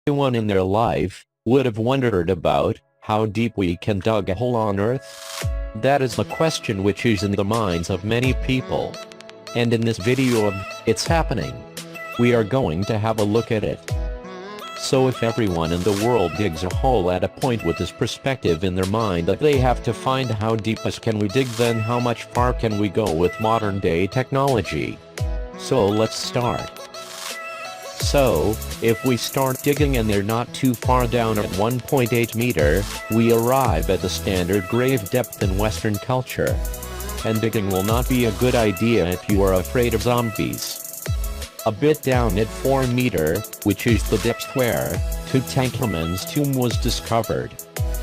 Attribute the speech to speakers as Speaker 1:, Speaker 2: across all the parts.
Speaker 1: Everyone in their life would have wondered about how deep we can dig a hole on Earth. That is the question which is in the minds of many people. And in this video of It's Happening, we are going to have a look at it. So if everyone in the world digs a hole at a point with this perspective in their mind that they have to find how deep can we dig, then how much far can we go with modern day technology? So let's start. So, if we start digging and they're not too far down at 1.8 meter, we arrive at the standard grave depth in Western culture. And digging will not be a good idea if you are afraid of zombies. A bit down at 4 meter, which is the depth where Tutankhamun's tomb was discovered.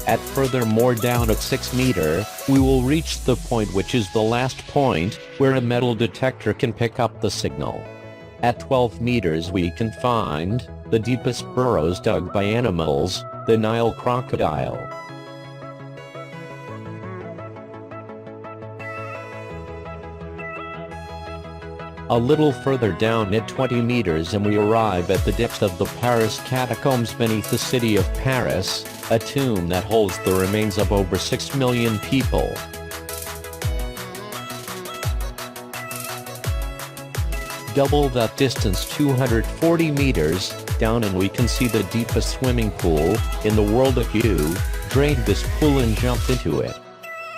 Speaker 1: At furthermore down at 6 meter, we will reach the point which is the last point, where a metal detector can pick up the signal. At 12 meters we can find the deepest burrows dug by animals, the Nile crocodile. A little further down at 20 meters and we arrive at the depth of the Paris catacombs beneath the city of Paris, a tomb that holds the remains of over 6 million people. Double that distance, 240 meters down, and we can see the deepest swimming pool in the world. If you drained this pool and jumped into it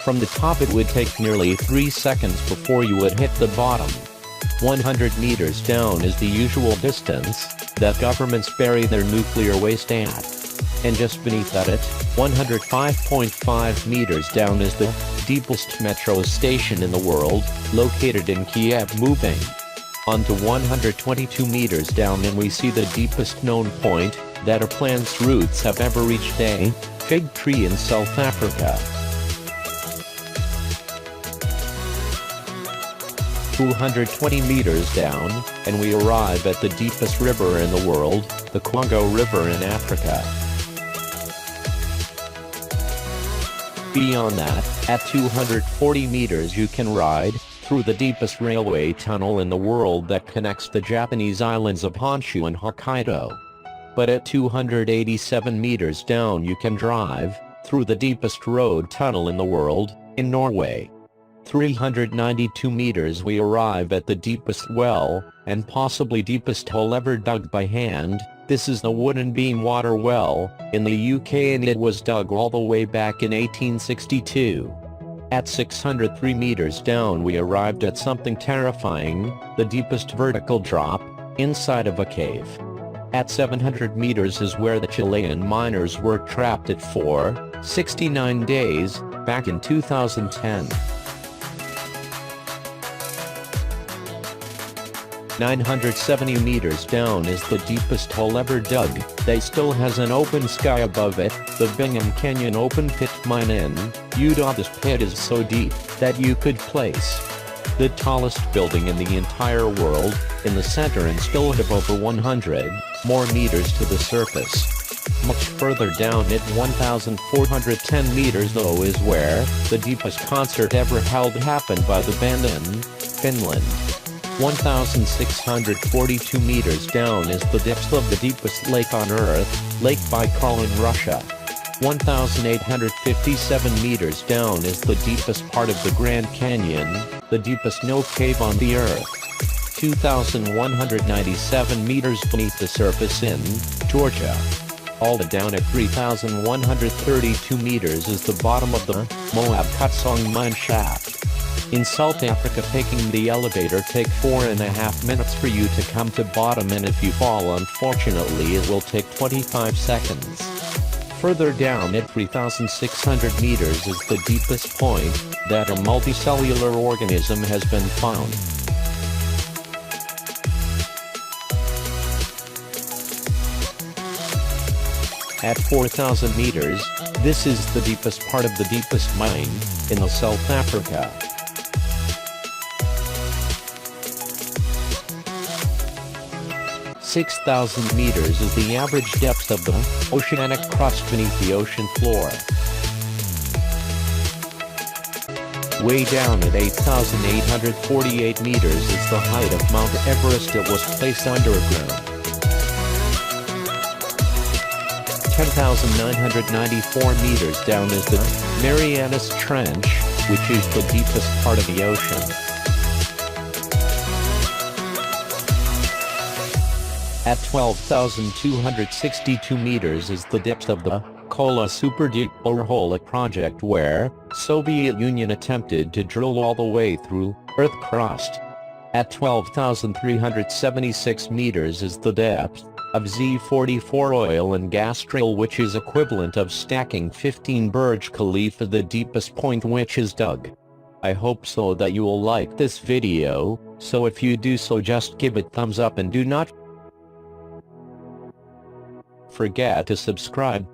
Speaker 1: from the top, it would take nearly 3 seconds before you would hit the bottom. 100 meters down is the usual distance that governments bury their nuclear waste at. And just beneath that at 105.5 meters down is the deepest metro station in the world, located in Kiev. Moving on to 122 meters down and we see the deepest known point that a plant's roots have ever reached, a fig tree in South Africa. 220 meters down, and we arrive at the deepest river in the world, the Congo River in Africa. Beyond that, at 240 meters you can ride through the deepest railway tunnel in the world that connects the Japanese islands of Honshu and Hokkaido. But at 287 meters down you can drive through the deepest road tunnel in the world, in Norway. 392 meters we arrive at the deepest well, and possibly deepest hole ever dug by hand. This is the Wooden Beam Water Well, in the UK, and it was dug all the way back in 1862. At 603 meters down we arrived at something terrifying, the deepest vertical drop, inside of a cave. At 700 meters is where the Chilean miners were trapped at for 69 days, back in 2010. 970 meters down is the deepest hole ever dug. They still has an open sky above it, the Bingham Canyon open pit mine in Utah. This pit is so deep that you could place the tallest building in the entire world in the center and still have over 100 more meters to the surface. Much further down at 1,410 meters though is where the deepest concert ever held happened by the band in Finland. 1,642 meters down is the depth of the deepest lake on Earth, Lake Baikal in Russia. 1,857 meters down is the deepest part of the Grand Canyon, the deepest snow cave on the Earth. 2,197 meters beneath the surface in Georgia. All the down at 3,132 meters is the bottom of the Moab Kutsong mine shaft. In South Africa, taking the elevator take 4.5 minutes for you to come to bottom, and if you fall unfortunately it will take 25 seconds. Further down at 3,600 meters is the deepest point that a multicellular organism has been found. At 4,000 meters, this is the deepest part of the deepest mine in South Africa. 6,000 meters is the average depth of the oceanic crust beneath the ocean floor. Way down at 8,848 meters is the height of Mount Everest. It was placed underground. 10,994 meters down is the Marianas Trench, which is the deepest part of the ocean. At 12,262 meters is the depth of the Kola Super Deep Borehole project, where Soviet Union attempted to drill all the way through Earth crust. At 12,376 meters is the depth of Z-44 oil and gas drill, which is equivalent of stacking 15 Burj Khalifa, the deepest point which is dug. I hope so that you will like this video, so if you do so just give it thumbs up and do not forget to subscribe.